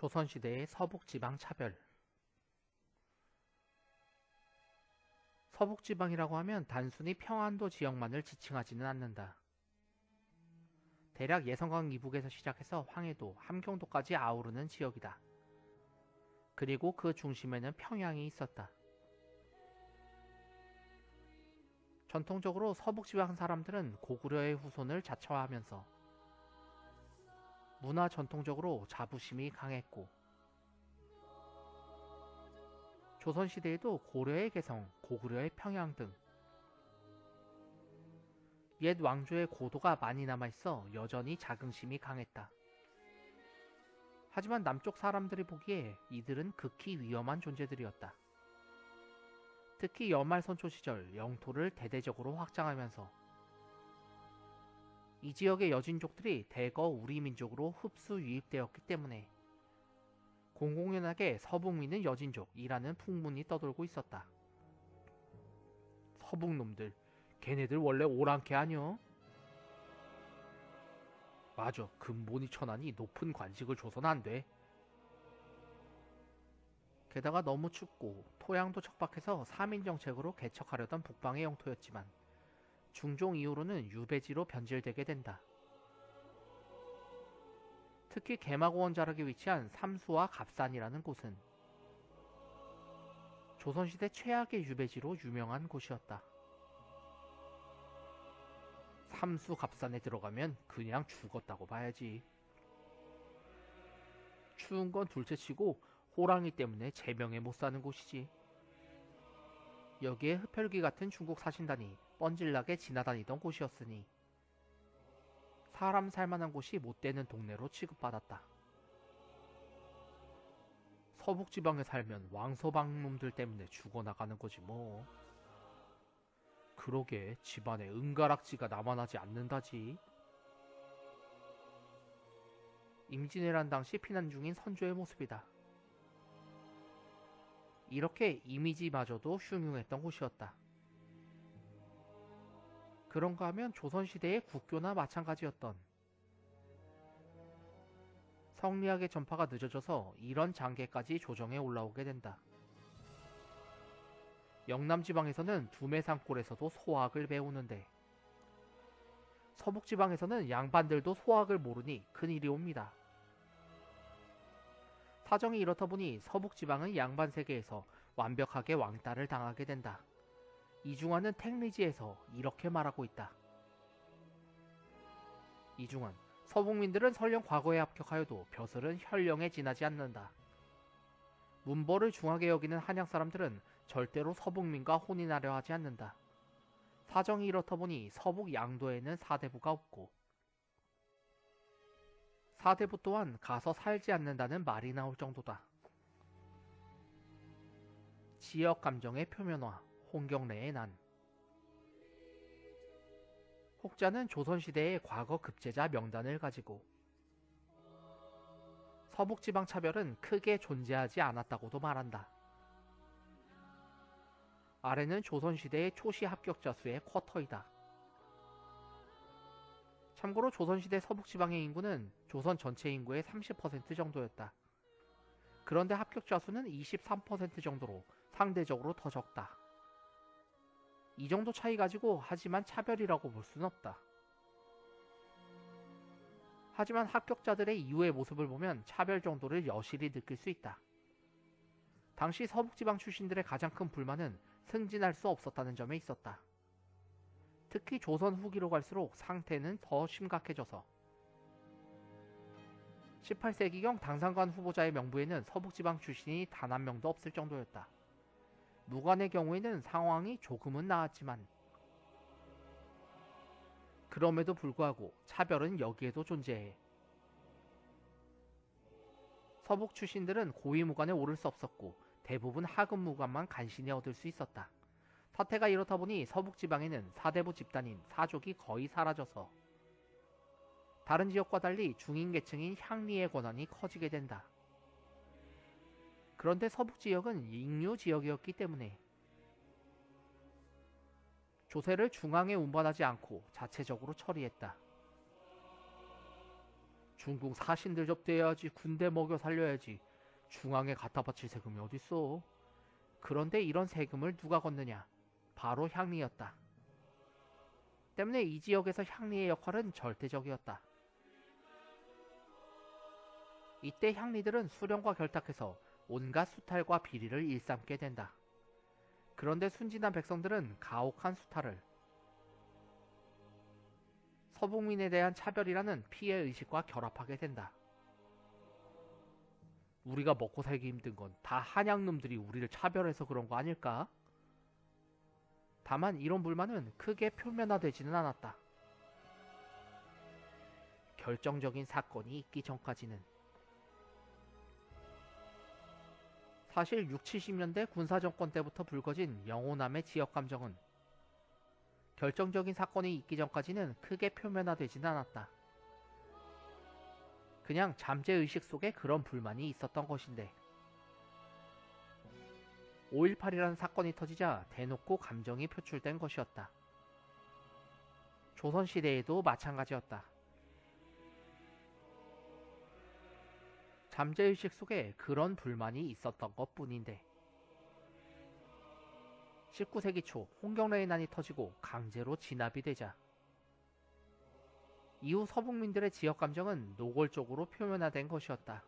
조선시대의 서북지방 차별. 서북지방이라고 하면 단순히 평안도 지역만을 지칭하지는 않는다. 대략 예성강 이북에서 시작해서 황해도, 함경도까지 아우르는 지역이다. 그리고 그 중심에는 평양이 있었다. 전통적으로 서북지방 사람들은 고구려의 후손을 자처하면서 문화 전통적으로 자부심이 강했고, 조선시대에도 고려의 개성, 고구려의 평양 등 옛 왕조의 고도가 많이 남아있어 여전히 자긍심이 강했다. 하지만 남쪽 사람들이 보기에 이들은 극히 위험한 존재들이었다. 특히 연말선초 시절 영토를 대대적으로 확장하면서 이 지역의 여진족들이 대거 우리 민족으로 흡수 유입되었기 때문에 공공연하게 서북민은 여진족이라는 풍문이 떠돌고 있었다. 서북놈들, 걔네들 원래 오랑캐 아니여? 맞아, 근본이 천하니 높은 관직을 줘선 안 돼. 게다가 너무 춥고 토양도 척박해서 3인 정책으로 개척하려던 북방의 영토였지만 중종 이후로는 유배지로 변질되게 된다. 특히 개마고원 자락에 위치한 삼수와 갑산이라는 곳은 조선시대 최악의 유배지로 유명한 곳이었다. 삼수 갑산에 들어가면 그냥 죽었다고 봐야지. 추운 건 둘째치고 호랑이 때문에 제명에 못 사는 곳이지. 여기에 흡혈귀 같은 중국 사신단이 뻔질나게 지나다니던 곳이었으니 사람 살만한 곳이 못 되는 동네로 취급받았다. 서북지방에 살면 왕서방놈들 때문에 죽어나가는 거지 뭐. 그러게 집안에 은가락지가 남아나지 않는다지. 임진왜란 당시 피난 중인 선조의 모습이다. 이렇게 이미지마저도 흉흉했던 곳이었다. 그런가 하면 조선시대의 국교나 마찬가지였던, 성리학의 전파가 늦어져서 이런 장계까지 조정에 올라오게 된다. 영남지방에서는 두매산골에서도 소학을 배우는데 서북지방에서는 양반들도 소학을 모르니 큰일이 옵니다. 사정이 이렇다 보니 서북지방은 양반 세계에서 완벽하게 왕따를 당하게 된다. 이중환은 택리지에서 이렇게 말하고 있다. 이중환, 서북민들은 설령 과거에 합격하여도 벼슬은 현령에 지나지 않는다. 문벌을 중하게 여기는 한양 사람들은 절대로 서북민과 혼인하려 하지 않는다. 사정이 이렇다 보니 서북 양도에는 사대부가 없고 사대부 또한 가서 살지 않는다는 말이 나올 정도다. 지역 감정의 표면화, 홍경래의 난. 혹자는 조선시대의 과거 급제자 명단을 가지고 서북지방 차별은 크게 존재하지 않았다고도 말한다. 아래는 조선시대의 초시 합격자 수의 쿼터이다. 참고로 조선시대 서북지방의 인구는 조선 전체 인구의 30% 정도였다. 그런데 합격자 수는 23% 정도로 상대적으로 더 적다. 이 정도 차이 가지고 하지만 차별이라고 볼 수는 없다. 하지만 합격자들의 이후의 모습을 보면 차별 정도를 여실히 느낄 수 있다. 당시 서북지방 출신들의 가장 큰 불만은 승진할 수 없었다는 점에 있었다. 특히 조선 후기로 갈수록 상태는 더 심각해져서 18세기경 당상관 후보자의 명부에는 서북지방 출신이 단 한 명도 없을 정도였다. 무관의 경우에는 상황이 조금은 나았지만 그럼에도 불구하고 차별은 여기에도 존재해. 서북 출신들은 고위무관에 오를 수 없었고 대부분 하급무관만 간신히 얻을 수 있었다. 사태가 이렇다 보니 서북지방에는 사대부 집단인 사족이 거의 사라져서 다른 지역과 달리 중인계층인 향리의 권한이 커지게 된다. 그런데 서북지역은 인류지역이었기 때문에 조세를 중앙에 운반하지 않고 자체적으로 처리했다. 중국 사신들 접대해야지. 군대 먹여 살려야지. 중앙에 갖다 바칠 세금이 어딨어. 그런데 이런 세금을 누가 걷느냐? 바로 향리였다. 때문에 이 지역에서 향리의 역할은 절대적이었다. 이때 향리들은 수령과 결탁해서 온갖 수탈과 비리를 일삼게 된다. 그런데 순진한 백성들은 가혹한 수탈을, 서북민에 대한 차별이라는 피해의식과 결합하게 된다. 우리가 먹고 살기 힘든 건 다 한양놈들이 우리를 차별해서 그런 거 아닐까? 다만 이런 불만은 크게 표면화되지는 않았다. 결정적인 사건이 있기 전까지는. 사실 6, 70년대 군사정권 때부터 불거진 영호남의 지역감정은 결정적인 사건이 있기 전까지는 크게 표면화되지는 않았다. 그냥 잠재의식 속에 그런 불만이 있었던 것인데 5.18이라는 사건이 터지자 대놓고 감정이 표출된 것이었다. 조선시대에도 마찬가지였다. 잠재의식 속에 그런 불만이 있었던 것 뿐인데 19세기 초 홍경래의 난이 터지고 강제로 진압이 되자 이후 서북민들의 지역감정은 노골적으로 표면화된 것이었다.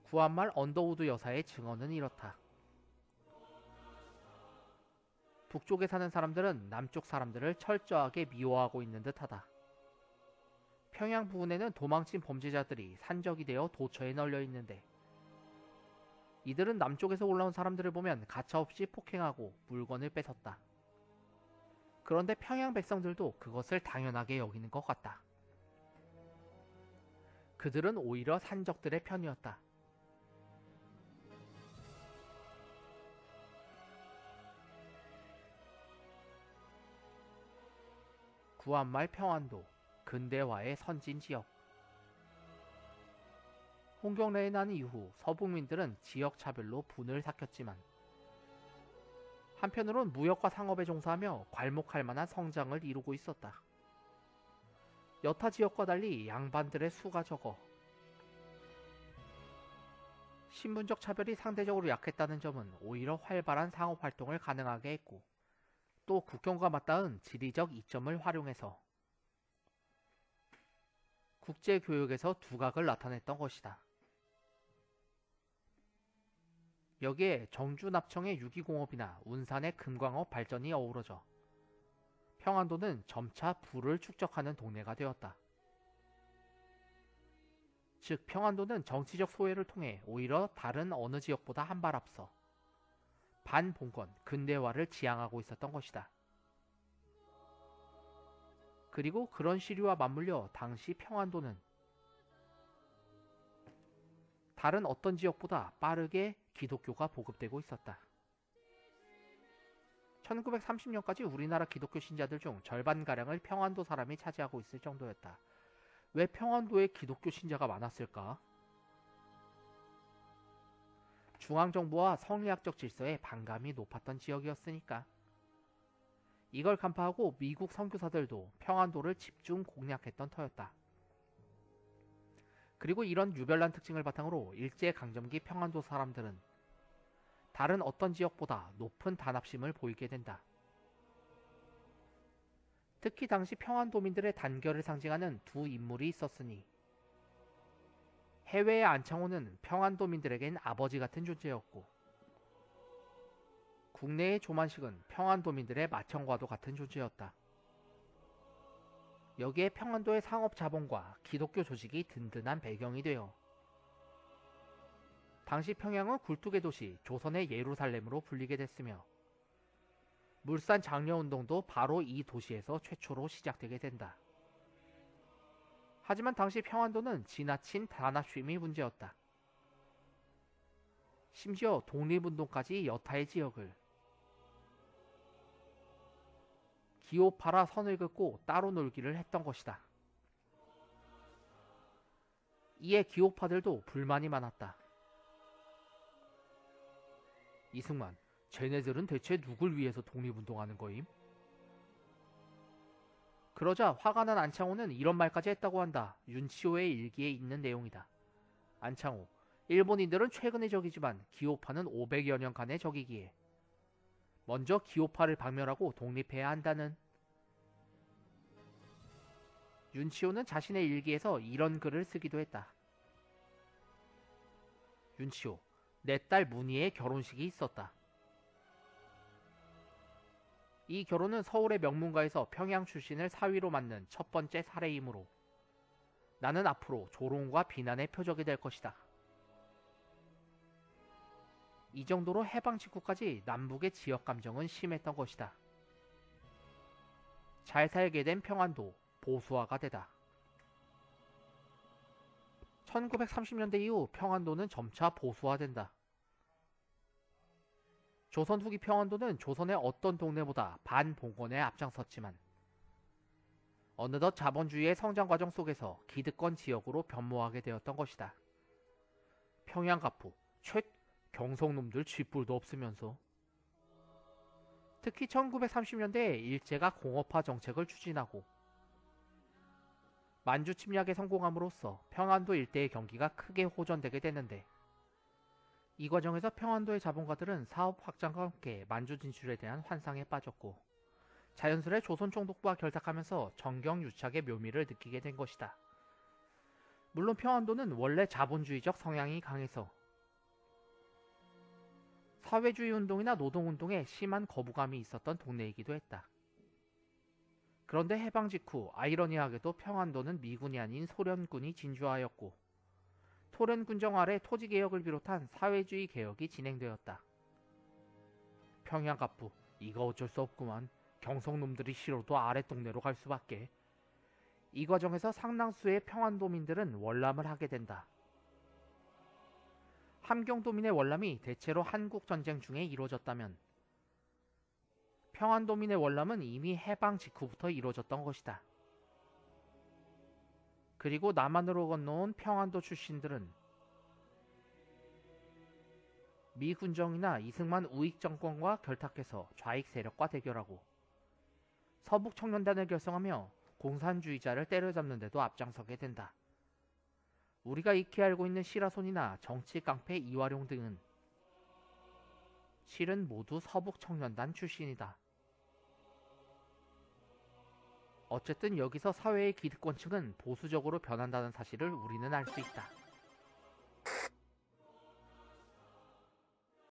구한말 언더우드 여사의 증언은 이렇다. 북쪽에 사는 사람들은 남쪽 사람들을 철저하게 미워하고 있는 듯하다. 평양 부근에는 도망친 범죄자들이 산적이 되어 도처에 널려 있는데 이들은 남쪽에서 올라온 사람들을 보면 가차없이 폭행하고 물건을 뺏었다. 그런데 평양 백성들도 그것을 당연하게 여기는 것 같다. 그들은 오히려 산적들의 편이었다. 구한말 평안도, 근대화의 선진지역. 홍경래의 난 이후 서북민들은 지역차별로 분을 삭혔지만 한편으론 무역과 상업에 종사하며 괄목할 만한 성장을 이루고 있었다. 여타 지역과 달리 양반들의 수가 적어 신분적 차별이 상대적으로 약했다는 점은 오히려 활발한 상업활동을 가능하게 했고 또 국경과 맞닿은 지리적 이점을 활용해서 국제교역에서 두각을 나타냈던 것이다. 여기에 정주 납청의 유기공업이나 운산의 금광업 발전이 어우러져 평안도는 점차 부를 축적하는 동네가 되었다. 즉 평안도는 정치적 소외를 통해 오히려 다른 어느 지역보다 한 발 앞서 반봉건, 근대화를 지향하고 있었던 것이다. 그리고 그런 시류와 맞물려 당시 평안도는 다른 어떤 지역보다 빠르게 기독교가 보급되고 있었다. 1930년까지 우리나라 기독교 신자들 중 절반가량을 평안도 사람이 차지하고 있을 정도였다. 왜 평안도에 기독교 신자가 많았을까? 중앙정부와 성리학적 질서에 반감이 높았던 지역이었으니까. 이걸 간파하고 미국 선교사들도 평안도를 집중 공략했던 터였다. 그리고 이런 유별난 특징을 바탕으로 일제강점기 평안도 사람들은 다른 어떤 지역보다 높은 단합심을 보이게 된다. 특히 당시 평안도민들의 단결을 상징하는 두 인물이 있었으니 해외의 안창호는 평안도민들에겐 아버지 같은 존재였고 국내의 조만식은 평안도민들의 맏형과도 같은 존재였다. 여기에 평안도의 상업자본과 기독교 조직이 든든한 배경이 되어 당시 평양은 굴뚝의 도시 조선의 예루살렘으로 불리게 됐으며 물산 장려운동도 바로 이 도시에서 최초로 시작되게 된다. 하지만 당시 평안도는 지나친 단합심이 문제였다. 심지어 독립운동까지 여타의 지역을 기호파라 선을 긋고 따로 놀기를 했던 것이다. 이에 기호파들도 불만이 많았다. 이승만, 쟤네들은 대체 누굴 위해서 독립운동하는 거임? 그러자 화가 난 안창호는 이런 말까지 했다고 한다. 윤치호의 일기에 있는 내용이다. 안창호, 일본인들은 최근의 적이지만 기호파는 500여 년간의 적이기에 먼저 기호파를 박멸하고 독립해야 한다는. 윤치호는 자신의 일기에서 이런 글을 쓰기도 했다. 윤치호, 내 딸 문희의 결혼식이 있었다. 이 결혼은 서울의 명문가에서 평양 출신을 사위로 맞는 첫 번째 사례이므로 나는 앞으로 조롱과 비난의 표적이 될 것이다. 이 정도로 해방 직후까지 남북의 지역 감정은 심했던 것이다. 잘 살게 된 평안도 보수화가 되다. 1930년대 이후 평안도는 점차 보수화된다. 조선 후기 평안도는 조선의 어떤 동네보다 반봉건에 앞장섰지만 어느덧 자본주의의 성장 과정 속에서 기득권 지역으로 변모하게 되었던 것이다. 평양가부, 경성놈들 쥐뿔도 없으면서. 특히 1930년대에 일제가 공업화 정책을 추진하고 만주 침략에 성공함으로써 평안도 일대의 경기가 크게 호전되게 되는데 이 과정에서 평안도의 자본가들은 사업 확장과 함께 만주 진출에 대한 환상에 빠졌고 자연스레 조선 총독부와 결탁하면서 정경유착의 묘미를 느끼게 된 것이다. 물론 평안도는 원래 자본주의적 성향이 강해서 사회주의 운동이나 노동운동에 심한 거부감이 있었던 동네이기도 했다. 그런데 해방 직후 아이러니하게도 평안도는 미군이 아닌 소련군이 진주하였고 소련 군정 아래 토지개혁을 비롯한 사회주의 개혁이 진행되었다. 평양갑부, 이거 어쩔 수 없구만. 경성놈들이 싫어도 아랫동네로 갈 수밖에. 이 과정에서 상당수의 평안도민들은 월남을 하게 된다. 함경도민의 월남이 대체로 한국전쟁 중에 이루어졌다면 평안도민의 월남은 이미 해방 직후부터 이루어졌던 것이다. 그리고 남한으로 건너온 평안도 출신들은 미 군정이나 이승만 우익 정권과 결탁해서 좌익 세력과 대결하고 서북 청년단을 결성하며 공산주의자를 때려잡는 데도 앞장서게 된다. 우리가 익히 알고 있는 시라손이나 정치 깡패 이화룡 등은 실은 모두 서북 청년단 출신이다. 어쨌든 여기서 사회의 기득권층은 보수적으로 변한다는 사실을 우리는 알 수 있다.